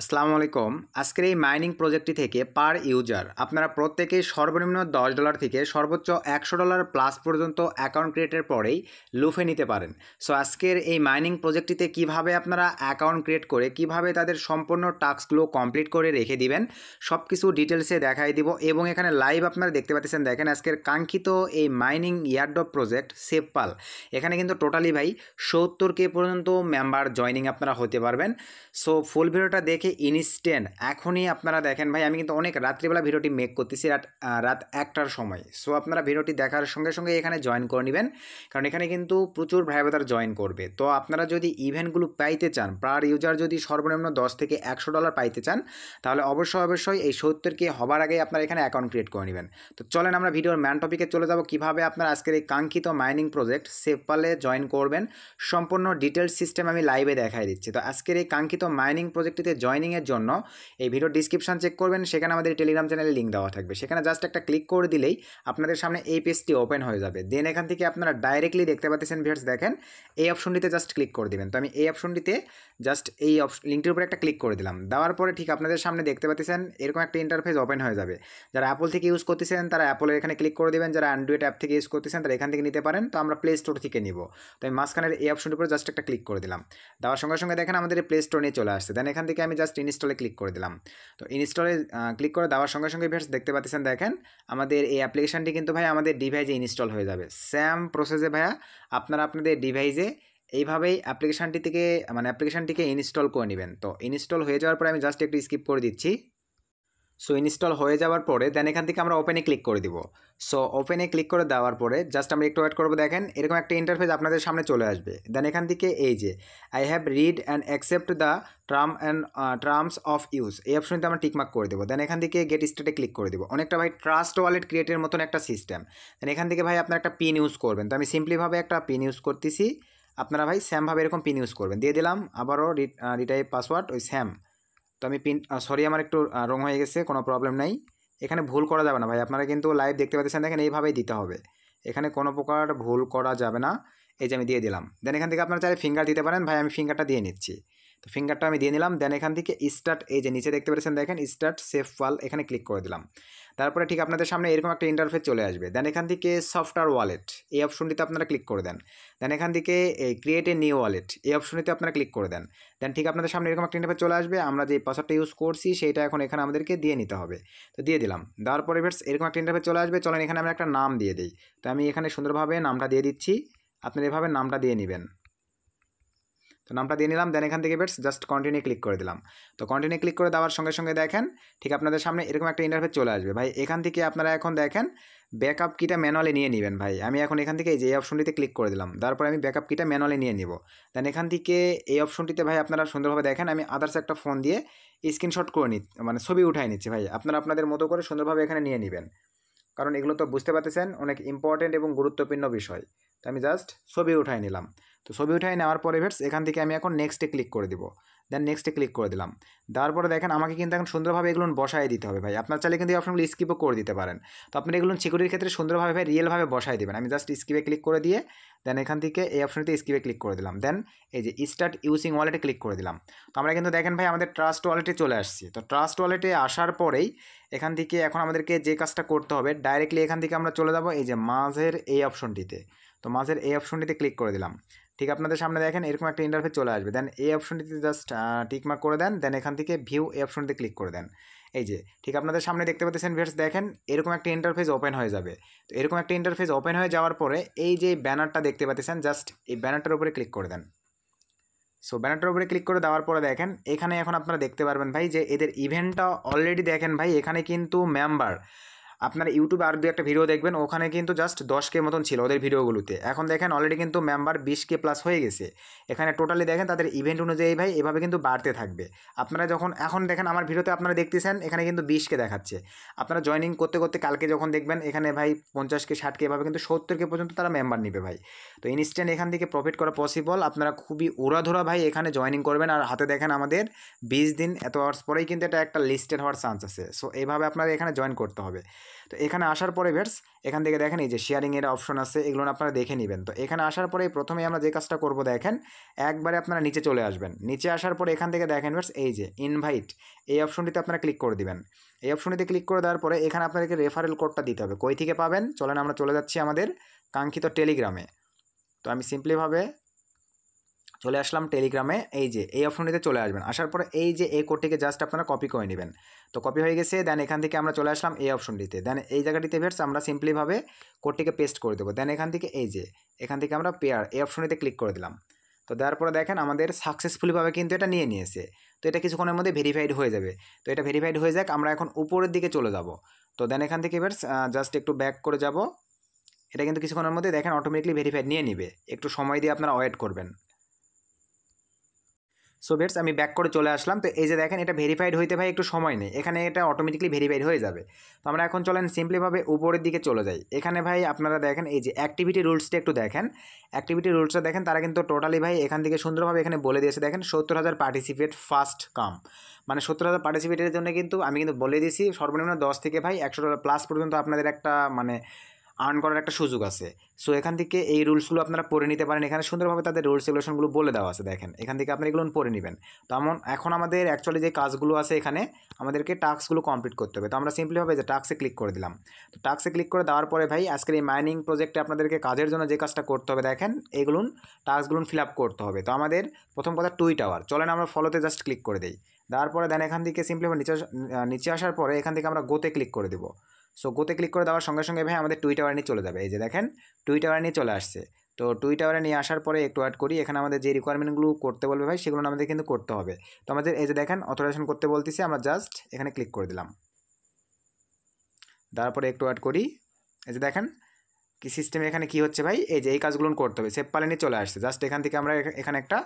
আসসালামু আলাইকুম। আজকের এই মাইনিং প্রজেক্টটি থেকে পার ইউজার আপনারা প্রত্যেকেই সর্বনিম্ন $10 থেকে সর্বোচ্চ $100 প্লাস পর্যন্ত অ্যাকাউন্ট ক্রিয়েটের পরেই লুফে নিতে পারেন। সো আজকের এই মাইনিং প্রজেক্টটিতে কিভাবে আপনারা অ্যাকাউন্ট ক্রিয়েট করে কিভাবে তাদের সম্পূর্ণ টাস্কগুলো কমপ্লিট করে রেখে দিবেন সব কিছু ডিটেলসে দেখাই দিব এবং এখানে লাইভ আপনারা দেখতে পাচ্ছেন। দেখেন আজকের কাঙ্ক্ষিত এই মাইনিং ইয়ারড্রপ প্রজেক্ট সেভপাল, এখানে কিন্তু টোটালি ভাই 70K পর্যন্ত মেম্বার জয়নিং আপনারা হতে পারবেন। সো ফুল ভিডিওটা দেখে ইনস্ট্যান্ট এখনই আপনারা দেখেন ভাই, আমি কিন্তু অনেক রাত্রিবেলা ভিডিওটি মেক করতেছি রাত 1টার সময়। সো আপনারা ভিডিওটি দেখার সঙ্গে সঙ্গে এখানে জয়েন করে নেবেন, কারণ এখানে কিন্তু প্রচুর ভাই বোনেরা জয়েন করবে। তো আপনারা যদি ইভেন্টগুলো পাইতে চান, পার ইউজার যদি সর্বনিম্ন $10 থেকে $100 পাইতে চান, তাহলে অবশ্যই এই 70K হবার আগেই আপনারা এখানে অ্যাকাউন্ট ক্রিয়েট করে নেবেন। তো চলেন আমরা ভিডিওর ম্যান টপিকে চলে যাব, কীভাবে আপনারা আজকের এই কাঙ্ক্ষিত মাইনিং প্রজেক্ট সেভপালে জয়েন করবেন। সম্পূর্ণ ডিটেলস সিস্টেম আমি লাইভে দেখাই দিচ্ছি। তো আজকের এই কাঙ্ক্ষিত মাইনিং প্রজেক্টটিতে জয়নিংয়ের জন্য এই ভিডিও ডিসক্রিপশন চেক করবেন, সেখানে আমাদের টেলিগ্রাম চ্যানেলে লিঙ্ক দেওয়া থাকবে। সেখানে জাস্ট একটা ক্লিক করে দিলেই আপনাদের সামনে এই পেজটি ওপেন হয়ে যাবে। দেন এখান থেকে আপনারা ডাইরেক্টলি দেখতে পাচ্ছেন ভিউয়ার্স, দেখেন এই অপশনটিতে জাস্ট ক্লিক করে দিবেন। তো আমি এই অপশনটিতে জাস্ট এই লিঙ্কটির উপরে একটা ক্লিক করে দিলাম। দেওয়ার পরে ঠিক আপনাদের সামনে দেখতে পাচ্ছেন এরকম একটা ইন্টারফেস ওপেন হয়ে যাবে। যারা অ্যাপল থেকে ইউজ করতেছেন তারা অ্যাপলের এখানে ক্লিক করে দেবেন, যারা অ্যান্ড্রয়েড অ্যাপ থেকে ইউজ করতেছেন তারা এখান থেকে নিতে পারেন। তো আমরা প্লে স্টোর থেকে নিব। তো আমি মাঝখানের এই অপশনটির উপরে জাস্ট একটা ক্লিক করে দিলাম। দেওয়ার সঙ্গে সঙ্গে দেখেন আমাদের প্লে স্টোর নিয়ে চলে আসছে। দেন এখান থেকে আমি জাস্ট ইনস্টলে ক্লিক করে দিলাম। তো ইনস্টলে ক্লিক করে দেওয়ার সঙ্গে সঙ্গে ভিউয়ার্স দেখতে পাচ্ছেন, দেখেন আমাদের এই অ্যাপ্লিকেশনটি কিন্তু ভাই আমাদের ডিভাইসে ইনস্টল হয়ে যাবে। সেম প্রসেসে ভাইয়া আপনারা আপনাদের ডিভাইসে এইভাবেই অ্যাপ্লিকেশনটিকে ইনস্টল করে নেবেন। তো ইনস্টল হয়ে যাওয়ার পরে আমি জাস্ট একটু স্কিপ করে দিচ্ছি। সো ইনস্টল হয়ে যাওয়ার পরে দেন এখান থেকে আমরা ওপেনে ক্লিক করে দিব। সো ওপেনে ক্লিক করে দেওয়ার পরে জাস্ট আমরা একটু ওয়েট করবো। দেখেন এরকম একটা ইন্টারফেস আপনাদের সামনে চলে আসবে। দেন এখান থেকে এই যে I have read and accept the terms of use, এই অপশনতে আমরা টিকমার্ক করে দেবো। দেন এখান থেকে গেট স্টার্টে ক্লিক করে দেবো। অনেকটা ভাই ট্রাস্ট ওয়ালেট ক্রিয়েটের মতন একটা সিস্টেম। দেন এখান থেকে ভাই আপনার একটা পিন ইউজ করবেন। তো আমি সিম্পলিভাবে একটা পিন ইউজ করতেছি, আপনারা ভাই স্যামভাবে এরকম পিন ইউজ করবেন। দিয়ে দিলাম আবারও রিটাইপ পাসওয়ার্ড ওই স্যাম। তো আমি সরি আমার একটু রং হয়ে গেছে, কোনো প্রবলেম নাই। এখানে ভুল করা যাবে না ভাই, আপনারা কিন্তু লাইভ দেখতে পাচ্ছেন, দেখেন এইভাবেই দিতে হবে, এখানে কোনো প্রকার ভুল করা যাবে না। এই যে আমি দিয়ে দিলাম। দেন এখান থেকে আপনারা চাইলে ফিঙ্গার দিতে পারেন, ভাই আমি ফিঙ্গারটা দিয়ে নিচ্ছি। তো ফিঙ্গারটা আমি দিয়ে নিলাম। দেন এখান থেকে স্টার্ট, এই যে নিচে দেখতে পাচ্ছেন দেখেন স্টার্ট সেভপাল, এখানে ক্লিক করে দিলাম। তারপরে ঠিক আপনাদের সামনে এরকম একটা ইন্টারফেস চলে আসবে। দেন এখান থেকে সফটওয়্যার ওয়ালেট এই অপশনটিতে আপনারা ক্লিক করে দেন। দেন এখান থেকে এই ক্রিয়েট এ নিউ ওয়ালেট এই অপশনটিতে আপনারা ক্লিক করে দেন। দেন ঠিক আপনাদের সামনে এরকম একটা ইন্টারফেস চলে আসবে। আমরা যে পাসওয়ার্ডটা ইউজ করছি সেইটা এখন এখানে আমাদেরকে দিয়ে নিতে হবে। তো দিয়ে দিলাম। দেওয়ার পরে এরকম একটা ইন্টারফেস চলে আসবে। চলেন এখানে আমরা একটা নাম দিয়ে দিই। তো আমি এখানে সুন্দরভাবে নামটা দিয়ে দিচ্ছি, আপনারা এভাবে নামটা দিয়ে নেবেন। তো নামটা দিয়ে নিলাম। দেন এখান থেকে জাস্ট কন্টিনিউ ক্লিক করে দিলাম। তো কন্টিনিউ ক্লিক করে দেওয়ার সঙ্গে সঙ্গে দেখেন ঠিক আপনাদের সামনে এরকম একটা ইন্টারফেস চলে আসবে। ভাই এখান থেকে আপনারা এখন দেখেন ব্যাকআপ কিটা ম্যানুয়ালি নিয়ে নেবেন। ভাই আমি এখন এখান থেকে এই যে এই অপশনটিতে ক্লিক করে দিলাম। তারপরে আমি ব্যাকআপ কিটা ম্যানুয়ালি নিয়ে নিব। দেন এখান থেকে এই অপশনটিতে ভাই আপনারা সুন্দরভাবে দেখেন আমি আদার্স একটা ফোন দিয়ে স্ক্রিনশট করে ছবি উঠাই নিচ্ছি। ভাই আপনারা আপনাদের মতো করে সুন্দরভাবে এখানে নিয়ে নেবেন, কারণ এগুলো তো বুঝতে পারতেছেন অনেক ইম্পর্টেন্ট এবং গুরুত্বপূর্ণ বিষয়। তো আমি জাস্ট ছবি উঠাই নিলাম। তো ছবি উঠাই নেওয়ার পরে এখান থেকে আমি এখন নেক্সটে ক্লিক করে দিব। দেন নেক্সটে ক্লিক করে দিলাম। দেওয়ার পরে দেখেন আমাকে কিন্তু এখন সুন্দরভাবে এগুলো বসাই দিতে হবে। ভাই আপনার চাইলে কিন্তু এই অপশনগুলো স্কিপও করে দিতে পারেন। তো আপনি এগুলো সিকিউরিটির ক্ষেত্রে সুন্দরভাবে ভাই রিয়েলভাবে বসাই দেবেন। আমি জাস্ট স্কিপে ক্লিক করে দিয়ে দেন এখান থেকে এই অপশনটিতে স্কিপে ক্লিক করে দিলাম। দেন এই যে স্টার্ট ইউজিং ওয়ালেটে ক্লিক করে দিলাম। তো আমরা কিন্তু দেখেন ভাই আমাদের ট্রাস্ট ওয়ালেটে চলে আসছি। তো ট্রাস্ট ওয়ালেটে আসার পরেই এখান থেকে এখন আমাদেরকে যে কাজটা করতে হবে ডাইরেক্টলি এখান থেকে আমরা চলে যাব এই যে মাঝের এই অপশনটিতে। তো মাঝের এই অপশনটিতে ক্লিক করে দিলাম। ঠিক আপনাদের সামনে দেখেন এরকম একটা ইন্টারফেস চলে আসবে। দেন এই অপশনটিতে জাস্ট টিকমার্ক করে দেন। দেন এখান থেকে ভিউ এই অপশনটিতে ক্লিক করে দেন। এই যে ঠিক আপনাদের সামনে দেখতে পাচ্ছেন ভিউয়ার্স, দেখেন এরকম একটা ইন্টারফেস ওপেন হয়ে যাবে। তো এরকম একটা ইন্টারফেস ওপেন হয়ে যাওয়ার পরে এই যে ব্যানারটা দেখতে পাচ্ছেন জাস্ট এই ব্যানারটার উপরে ক্লিক করে দেন। সো ব্যানারটার উপরে ক্লিক করে দেওয়ার পরে দেখেন এখানে এখন আপনারা দেখতে পারবেন ভাই যে এদের ইভেন্টটা অলরেডি দেখেন ভাই এখানে কিন্তু মেম্বার আপনারা ইউটিউবে আর 2-1টা ভিডিও দেখবেন, ওখানে কিন্তু জাস্ট 10K মতন ছিল ওদের ভিডিওগুলোতে। এখন দেখেন অলরেডি কিন্তু মেম্বার 20K প্লাস হয়ে গেছে। এখানে টোটালি দেখেন তাদের ইভেন্ট অনুযায়ী ভাই এভাবে কিন্তু বাড়তে থাকবে। আপনারা যখন এখন দেখেন আমার ভিডিওতে আপনারা দেখতেছেন এখানে কিন্তু 20K দেখাচ্ছে। আপনারা জয়েনিং করতে করতে কালকে যখন দেখবেন এখানে ভাই 50K 60K এভাবে কিন্তু 70K পর্যন্ত তারা মেম্বার নেবে ভাই। তো ইনস্ট্যান্ট এখান থেকে প্রফিট করা পসিবল। আপনারা খুবই উড়াধুরা ভাই এখানে জয়েনিং করবেন। আর হাতে দেখেন আমাদের 20 দিন এত আওয়ার্স পরেই কিন্তু এটা একটা লিস্টেড হওয়ার চান্স আছে। সো এইভাবে আপনারা এখানে জয়েন করতে হবে। তো এখানে আসার পরে ভিউয়ার্স এখান থেকে দেখেন এই যে শেয়ারিংয়ের অপশন আছে, এগুলো আপনারা দেখে নেবেন। তো এখানে আসার পরে প্রথমেই আমরা যে কাজটা করব দেখেন, একবারে আপনারা নিচে চলে আসবেন। নিচে আসার পরে এখান থেকে দেখেন ভিউয়ার্স এই যে ইনভাইট, এই অপশনটিতে আপনারা ক্লিক করে দিবেন। এই অপশনটিতে ক্লিক করে দেওয়ার পরে এখানে আপনাদেরকে রেফারেল কোডটা দিতে হবে। কই থেকে পাবেন চলেন আমরা চলে যাচ্ছি আমাদের কাঙ্ক্ষিত টেলিগ্রামে। তো আমি সিম্পলিভাবে চলে আসলাম টেলিগ্রামে। এই যে এই অপশনটিতে চলে আসবেন, আসার পরে এই যে এই কোডটিকে জাস্ট আপনারা কপি করে নেবেন। তো কপি হয়ে গেছে, দেন এখান থেকে আমরা চলে আসলাম এই অপশনটিতে, দেন এই জায়গাটিতে ভিউয়ার্স আমরা সিম্পলিভাবে কোডটিকে পেস্ট করে দেবো। দেন এখান থেকে এই যে এখান থেকে আমরা পেয়ার এই অপশনটিতে ক্লিক করে দিলাম। তো দেওয়ার পরে দেখেন আমাদের সাকসেসফুলিভাবে কিন্তু এটা নিয়ে নিয়েছে। তো এটা কিছুক্ষণের মধ্যে ভেরিফাইড হয়ে যাবে। তো এটা ভেরিফাইড হয়ে যাক, আমরা এখন উপরের দিকে চলে যাব। তো দেন এখান থেকে ভিউয়ার্স জাস্ট একটু ব্যাক করে যাব। এটা কিন্তু কিছুক্ষণের মধ্যে দেখেন অটোমেটিকলি ভেরিফাইড নিয়ে নিবে, একটু সময় দিয়ে আপনারা ওয়েট করবেন। সো ভিউয়ার্স আমি ব্যাক করে চলে আসলাম। তো এই যে দেখেন এটা ভেরিফাইড হইতে ভাই একটু সময় নেই, এখানে এটা অটোমেটিকলি ভেরিফাইড হয়ে যাবে। তো আমরা এখন চলেন সিম্পলিভাবে উপরের দিকে চলে যাই। এখানে ভাই আপনারা দেখেন এই যে অ্যাক্টিভিটি রুলসটা একটু দেখেন, অ্যাক্টিভিটি রুলসটা দেখেন, তারা কিন্তু টোটালি ভাই এখান থেকে সুন্দরভাবে এখানে বলে দিয়েছে। দেখেন 70,000 পার্টিসিপেট ফার্স্ট কাম, মানে 70,000 পার্টিসিপেটের জন্য কিন্তু আমি কিন্তু বলে দিয়েছি সর্বনিম্ন 10 থেকে ভাই $100 প্লাস পর্যন্ত আপনাদের একটা মানে আর্ন করার একটা সুযোগ আছে। সো এখান থেকে এই রুলসগুলো আপনারা পড়ে নিতে পারেন, এখানে সুন্দরভাবে তাদের রুলস রেগুলেশনগুলো বলে দেওয়া আছে। দেখেন এখান থেকে আপনি এগুলো পড়ে নেবেন। তো এখন আমাদের অ্যাকচুয়ালি যে কাজগুলো আছে এখানে আমাদেরকে টাস্কগুলো কমপ্লিট করতে হবে। তো আমরা সিম্পলিভাবে যে টাস্কে ক্লিক করে দিলাম। তো টাস্কে ক্লিক করে দেওয়ার পরে ভাই আজকের এই মাইনিং প্রজেক্টে আপনাদেরকে কাজের জন্য যে কাজটা করতে হবে দেখেন এইগুলো টাস্কগুলো ফিল আপ করতে হবে। তো আমাদের প্রথম কথা টুইট আওয়ার, চলেন আমরা ফলোতে জাস্ট ক্লিক করে দিই। দেওয়ার পরে দেন এখান থেকে সিম্পলিভাবে নিচে আসার পরে এখান থেকে আমরা গোতে ক্লিক করে দেবো। সো গোতে ক্লিক করে দেওয়ার সঙ্গে সঙ্গে ভাই আমাদের টুইট আওয়ার নিয়ে চলে যাবে। এই যে দেখেন টুইট আওয়ার নিয়ে চলে আসছে। তো টুইট আওয়ারে নিয়ে আসার পরে একটু অ্যাড করি, এখানে আমাদের যে রিকোয়ারমেন্টগুলো করতে বলবে ভাই সেগুলো আমাদের কিন্তু করতে হবে। তো আমাদের এই যে দেখেন অথরাইজেশন করতে বলতেছি, আমরা জাস্ট এখানে ক্লিক করে দিলাম। তারপরে একটু অ্যাড করি, এই যে দেখেন কি সিস্টেমে এখানে কি হচ্ছে ভাই, এই যে এই কাজগুলো করতে হবে। সেভ পালে নিয়ে চলে আসছে, জাস্ট এখান থেকে আমরা এখানে একটা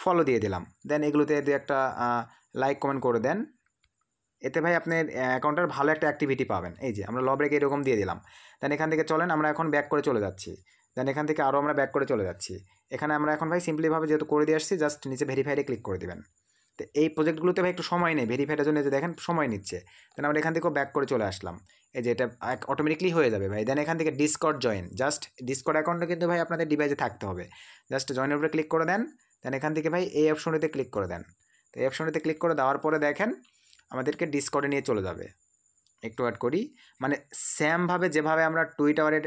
ফলো দিয়ে দিলাম। দেন এগুলোতে একটা লাইক কমেন্ট করে দেন, এতে ভাই আপনার অ্যাকাউন্টের ভালো একটা অ্যাক্টিভিটি পাবেন। এই যে আমরা ল ব্রেক এরকম দিয়ে দিলাম। দেন এখান থেকে চলেন আমরা এখন ব্যাক করে চলে যাচ্ছি। দেন এখান থেকে আরও আমরা ব্যাক করে চলে যাচ্ছি। এখানে আমরা এখন ভাই সিম্পলিভাবে যেহেতু করে দিয়ে আসছি জাস্ট নিচে ভেরিফাইডে ক্লিক করে দেবেন। তো এই প্রজেক্টগুলোতে ভাই একটু সময় নেই, ভেরিফাইডের জন্য যে দেখেন সময় নিচ্ছে। দেন আমরা এখান থেকেও ব্যাক করে চলে আসলাম। এই যে এটা অটোমেটিকলি হয়ে যাবে ভাই। দেন এখান থেকে ডিসকর্ড জয়েন, জাস্ট ডিসকর্ড অ্যাকাউন্টটা কিন্তু ভাই আপনাদের ডিভাইসে থাকতে হবে। জাস্ট জয়েনের উপরে ক্লিক করে দেন। দেন এখান থেকে ভাই এই অপশনটিতে ক্লিক করে দেন। তো এই অপশনটিতে ক্লিক করে দেওয়ার পরে দেখেন আমাদেরকে ডিসকর্ডে নিয়ে চলে যাবে। একটু অ্যাড করি, মানে সেমভাবে যেভাবে আমরা টুইট আওয়ারের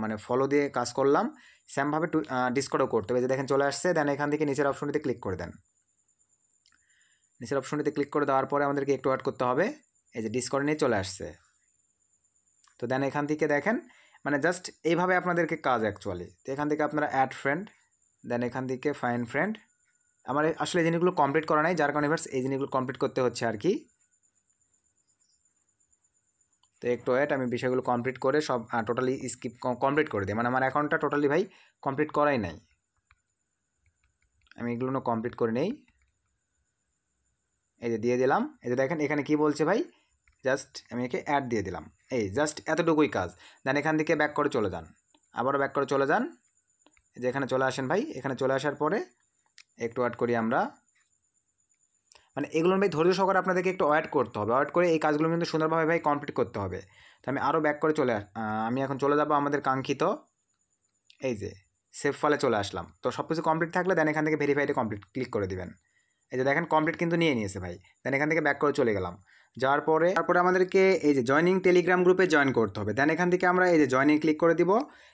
মানে ফলো দিয়ে কাজ করলাম সেমভাবে ডিসকর্ডও করতে হবে। যে দেখেন চলে আসছে। দেন এখান থেকে নিচের অপশনটিতে ক্লিক করে দেন। নিচের অপশনটিতে ক্লিক করে দেওয়ার পরে আমাদেরকে একটু অ্যাড করতে হবে। এই যে ডিসকর্ডে নিয়ে চলে আসছে। তো দেন এখান থেকে দেখেন মানে জাস্ট এইভাবে আপনাদেরকে কাজ অ্যাকচুয়ালি। তো এখান থেকে আপনারা অ্যাড ফ্রেন্ড, দেন এখান থেকে ফাইন ফ্রেন্ড। আমার আসলে এই জিনিসগুলো কমপ্লিট করা নাই, যার কারণে এই জিনিসগুলো কমপ্লিট করতে হচ্ছে আর কি। তো একটু ওয়েট, আমি বিষয়গুলো কমপ্লিট করে সব টোটালি স্কিপ কমপ্লিট করে দিই, মানে আমার অ্যাকাউন্টটা টোটালি ভাই কমপ্লিট করাই নাই, আমি এগুলো কমপ্লিট করে নেই। এই যে দিয়ে দিলাম। এই যে দেখেন এখানে কি বলছে ভাই, জাস্ট আমি একে অ্যাড দিয়ে দিলাম। এই জাস্ট এতটুকুই কাজ। দেন এখান থেকে ব্যাক করে চলে যান, আবারও ব্যাক করে চলে যান। এই যে এখানে চলে আসেন ভাই, এখানে চলে আসার পরে একটু অ্যাড করি আমরা, মানে এগুলো ভাই ধৈর্য সহকারে আপনাদেরকে একটু ওয়েট করতে হবে। ওয়েট করে এই কাজগুলো কিন্তু সুন্দরভাবে ভাই কমপ্লিট করতে হবে। তো আমি আরও ব্যাক করে আমি এখন চলে যাব আমাদের কাঙ্ক্ষিত এই যে সেভ ফাইলে চলে আসলাম। তো সব কিছু কমপ্লিট থাকলে দেন এখান থেকে ভেরিফাইডে কমপ্লিট ক্লিক করে দিবেন। এই যে দেখেন কমপ্লিট কিন্তু নিয়ে নিয়েছে ভাই। দেন এখান থেকে ব্যাক করে চলে গেলাম। যাওয়ার পরে তারপরে আমাদেরকে এই যে জয়নিং টেলিগ্রাম গ্রুপে জয়েন করতে হবে। দেন এখান থেকে আমরা এই যে জয়নিং ক্লিক করে দিব।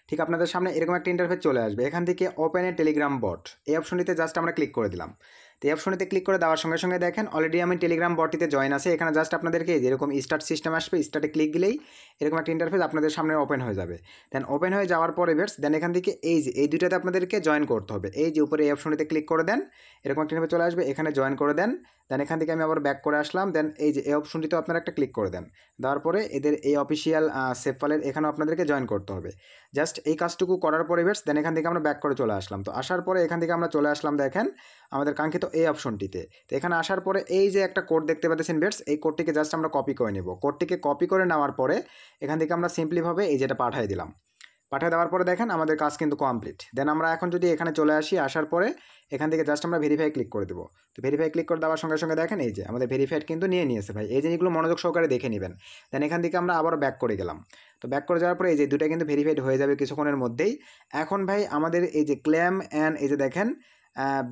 ঠিক আপনাদের সামনে এরকম একটা ইন্টারফেস চলে আসবে। এখান থেকে ওপেন এ টেলিগ্রাম বট এই অপশনটিতে জাস্ট আমরা ক্লিক করে দিলাম। তো এই অপশনটিতে ক্লিক করে দেওয়ার সঙ্গে সঙ্গে দেখেন অলরেডি আমি টেলিগ্রাম বটটিতে জয়েন আছে। এখানে জাস্ট আপনাদেরকে যেরকম স্টার্ট সিস্টেম আসবে, স্টার্টে ক্লিক দিলেই এরকম একটা ইন্টারফেস আপনাদের সামনে ওপেন হয়ে যাবে। দেন ওপেন হয়ে যাওয়ার পরে দেন এখান থেকে এই যে এই দুইটাতে আপনাদেরকে জয়েন করতে হবে। এই যে উপরে এই অপশনটিতে ক্লিক করে দেন, এরকম একটা ইন্টারফেস চলে আসবে, এখানে জয়েন করে দেন। দেন এখান থেকে আমি আবার ব্যাক করে আসলাম। দেন এই যে এই অপশনটিতেও আপনারা একটা ক্লিক করে দেন। দেওয়ার পরে এদের এই অফিসিয়াল সেভ ফাইলের এখানেও আপনাদেরকে জয়েন করতে হবে। জাস্ট এই কাজটুকু করার পরে দেন এখান থেকে আমরা ব্যাক করে চলে আসলাম। তো আসার পরে এখান থেকে আমরা চলে আসলাম দেখেন আমাদের কাঙ্ক্ষিত এই অপশনটিতে। তো এখানে আসার পরে এই যে একটা কোড দেখতে পাচ্ছেন এই কোডটিকে জাস্ট আমরা কপি করে নেব। কোডটিকে কপি করে নেওয়ার পরে এখান থেকে আমরা সিম্পলিভাবে এই যেটা পাঠিয়ে দিলাম। পাঠিয়ে দেওয়ার পরে দেখেন আমাদের কাজ কিন্তু কমপ্লিট। দেন আমরা এখন যদি এখানে চলে আসি, আসার পরে এখান থেকে জাস্ট আমরা ভেরিফাই ক্লিক করে দেবো। তো ভেরিফাই ক্লিক করে দেওয়ার সঙ্গে সঙ্গে দেখেন এই যে আমাদের ভেরিফাইড কিন্তু নিয়ে নিয়েছে ভাই। এই জিনিসগুলো মনোযোগ সহকারে দেখে নেবেন। দেন এখান থেকে আমরা আবারও ব্যাক করে গেলাম। তো ব্যাক করে যাওয়ার পরে এই যে দুটো কিন্তু ভেরিফাইড হয়ে যাবে কিছুক্ষণের মধ্যেই। এখন ভাই আমাদের এই যে ক্লেম অ্যান্ড এই যে দেখেন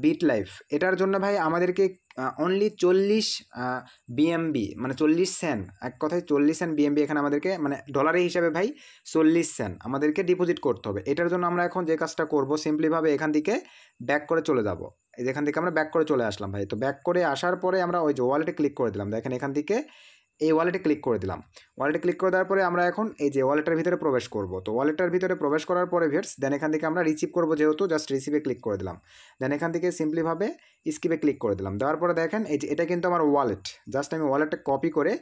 বিট লাইফ, এটার জন্য ভাই আমাদেরকে অনলি 40 বিএমবি মানে 40 সেন্ট, এক কথায় 40 সেন্ট বিএমবি এখানে আমাদেরকে মানে ডলারের হিসাবে ভাই 40 সেন্ট আমাদেরকে ডিপোজিট করতে হবে। এটার জন্য আমরা এখন যে কাজটা করব, সিম্পলিভাবে এখান থেকে ব্যাক করে চলে যাব। এই যে এখান থেকে আমরা ব্যাক করে চলে আসলাম ভাই। তো ব্যাক করে আসার পরে আমরা ওই যে ওয়ালেটে ক্লিক করে দিলাম। দেখেন এখান থেকে এই ওয়ালেটে ক্লিক করে দিলাম। ওয়ালেটে ক্লিক করে দেওয়ার পরে আমরা এখন এই যে ওয়ালেটের ভিতরে প্রবেশ করব। তো ওয়ালেটের ভিতরে প্রবেশ করার পরে ভিউয়ার্স দেন এখান থেকে আমরা রিসিভ করব, যেহেতু জাস্ট রিসিভে ক্লিক করে দিলাম। দেন এখান থেকে সিম্পলিভাবে স্কিপে ক্লিক করে দিলাম। দেওয়ার পরে দেখেন এই যে এটা কিন্তু আমার ওয়ালেট, জাস্ট আমি ওয়ালেটটা কপি করে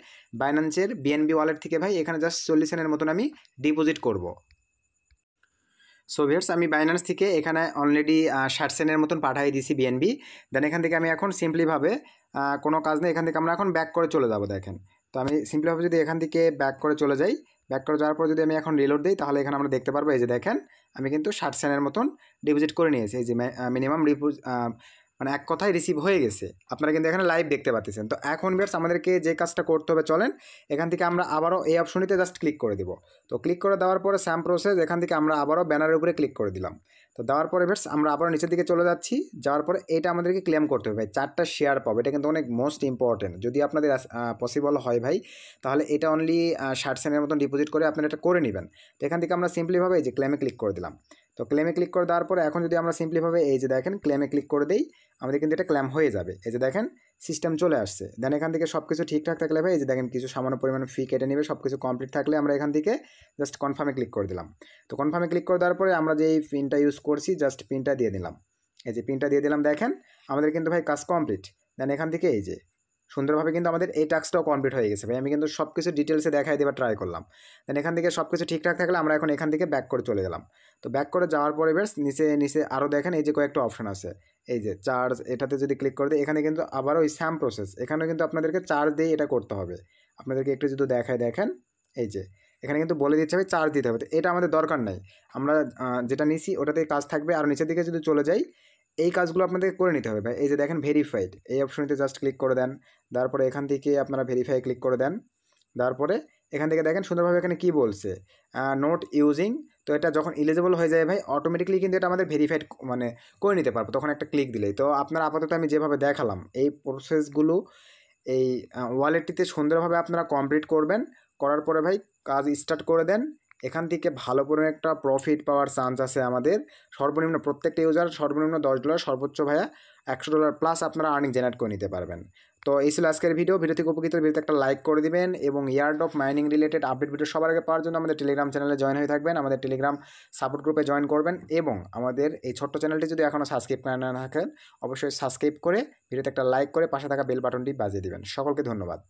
বাইন্যান্সের বিএনবি ওয়ালেট থেকে ভাই এখানে জাস্ট 40 সেন্টের মতন আমি ডিপোজিট করব। সো ভিউয়ার্স আমি বাইন্যান্স থেকে এখানে অলরেডি 60 সেন্টের মতন পাঠিয়ে দিয়েছি বিএনবি। দেন এখান থেকে আমি এখন সিম্পলিভাবে কোনো কাজ নেই, এখান থেকে আমরা এখন ব্যাক করে চলে যাব। দেখেন তো আমি সিম্পলিভাবে যদি এখান থেকে ব্যাক করে চলে যাই, ব্যাক করে যাওয়ার পর যদি আমি এখন রিলোড দিই, তাহলে এখানে আমরা দেখতে পারবো এই যে দেখেন আমি কিন্তু 60 সেন্টের মতন ডিপোজিট করে নিয়েছি। এই যে মিনিমাম মানে এক কথায় রিসিভ হয়ে গেছে, আপনারা কিন্তু এখানে লাইভ দেখতে পাচ্ছেন। তো এখন ভিউয়ার্স আমাদেরকে যে কাজটা করতে হবে, চলেন এখান থেকে আমরা আবারও এই অপশনটিতে জাস্ট ক্লিক করে দেব। তো ক্লিক করে দেওয়ার পরে স্যাম প্রসেস, এখান থেকে আমরা আবারও ব্যানারের উপরে ক্লিক করে দিলাম। তো দেওয়ার পরে ভিউয়ার্স আমরা আবারও নিচের দিকে চলে যাচ্ছি। যাওয়ার পরে এটা আমাদেরকে ক্লেম করতে হবে ভাই, 4টা শেয়ার পাবো। এটা কিন্তু অনেক মোস্ট ইম্পর্টেন্ট, যদি আপনাদের পসিবল হয় ভাই, তাহলে এটা অনলি 60 সেন্টের মতন ডিপোজিট করে আপনারা এটা করে নেবেন। তো এখান থেকে আমরা সিম্পলিভাবে এই যে ক্লেমে ক্লিক করে দিলাম। তো ক্লেমে ক্লিক করে দেওয়ার পরে এখন যদি আমরা সিম্পলিভাবে এই যে দেখেন ক্লেমে ক্লিক করে দিই, আমাদের কিন্তু এটা ক্লেম হয়ে যাবে। এই যে দেখেন সিস্টেম চলে আসছে। দেন এখান থেকে সব কিছু ঠিকঠাক থাকলে ভাই এই যে দেখেন কিছু সামান্য পরিমাণ ফি কেটে নেবে, সব কিছু কমপ্লিট থাকলে আমরা এখান থেকে জাস্ট কনফার্মে ক্লিক করে দিলাম। তো কনফার্মে ক্লিক করে দেওয়ার পরে আমরা যে এই পিনটা ইউজ করছি জাস্ট পিনটা দিয়ে দিলাম। এই যে পিনটা দিয়ে দিলাম, দেখেন আমাদের কিন্তু ভাই কাজ কমপ্লিট। দেন এখান থেকে এই যে সুন্দরভাবে কিন্তু আমাদের এই টাস্কটাও কমপ্লিট হয়ে গেছে ভাই। আমি কিন্তু সব কিছু ডিটেলসে দেখাই দেওয়ার ট্রাই করলাম। দেন এখান থেকে সব কিছু ঠিকঠাক থাকলে আমরা এখন এখান থেকে ব্যাক করে চলে গেলাম। তো ব্যাক করে যাওয়ার পরে বেশ নিচে নিচে আরও দেখেন এই যে কয়েকটা অপশন আছে, এই যে চার্জ, এটাতে যদি ক্লিক করে দিই এখানে কিন্তু আবারও ওই স্যাম প্রসেস, এখানেও কিন্তু আপনাদেরকে চার্জ দিয়ে এটা করতে হবে। আপনাদেরকে একটু যদি দেখায় দেখেন এই যে এখানে কিন্তু বলে দিচ্ছে ভাই চার্জ দিতে হবে। তো এটা আমাদের দরকার নাই, আমরা যেটা নিছি ওটাতে কাজ থাকবে। আর নিচের দিকে যদি চলে যাই, এই কাজগুলো আপনাদেরকে করে নিতে হবে ভাই। এই যে দেখেন ভেরিফাইড, এই অপশনটিতে জাস্ট ক্লিক করে দেন। তারপরে এখান থেকে আপনারা ভেরিফাই ক্লিক করে দেন। তারপরে এখান থেকে দেখেন সুন্দরভাবে এখানে কি বলছে, নোট ইউজিং। তো এটা যখন ইলিজিবল হয়ে যায় ভাই অটোমেটিকলি কিন্তু এটা আমাদের ভেরিফাইড মানে করে নিতে পারবো, তখন একটা ক্লিক দিলেই। তো আপনারা আপাতত আমি যেভাবে দেখালাম এই প্রসেসগুলো এই ওয়ালেটটিতে সুন্দরভাবে আপনারা কমপ্লিট করবেন। করার পরে ভাই কাজ স্টার্ট করে দেন। এখান থেকে ভালো করে একটা প্রফিট পাওয়ার চান্স আছে আমাদের। সর্বনিম্ন প্রত্যেকটা ইউজার সর্বনিম্ন $10, সর্বোচ্চ ভাইয়া $100 প্লাস আপনারা আর্নিং জেনারেট করে নিতে পারবেন। তো এই ছিল আজকের ভিডিও থেকে উপকৃত ভিডিওতে একটা লাইক করে দিবেন এবং yard of mining related update video সবার আগে পাওয়ার জন্য আমাদের টেলিগ্রাম চ্যানেলে জয়েন হয়ে থাকবেন, আমাদের টেলিগ্রাম সাপোর্ট গ্রুপে জয়েন করবেন এবং আমাদের এই ছোট্ট চ্যানেলটি যদি এখনও সাবস্ক্রাইব করে না থাকেন অবশ্যই সাবস্ক্রাইব করে ভিডিওতে একটা লাইক করে পাশে থাকা বেল বাটনটি বাজিয়ে দিবেন। সকলকে ধন্যবাদ।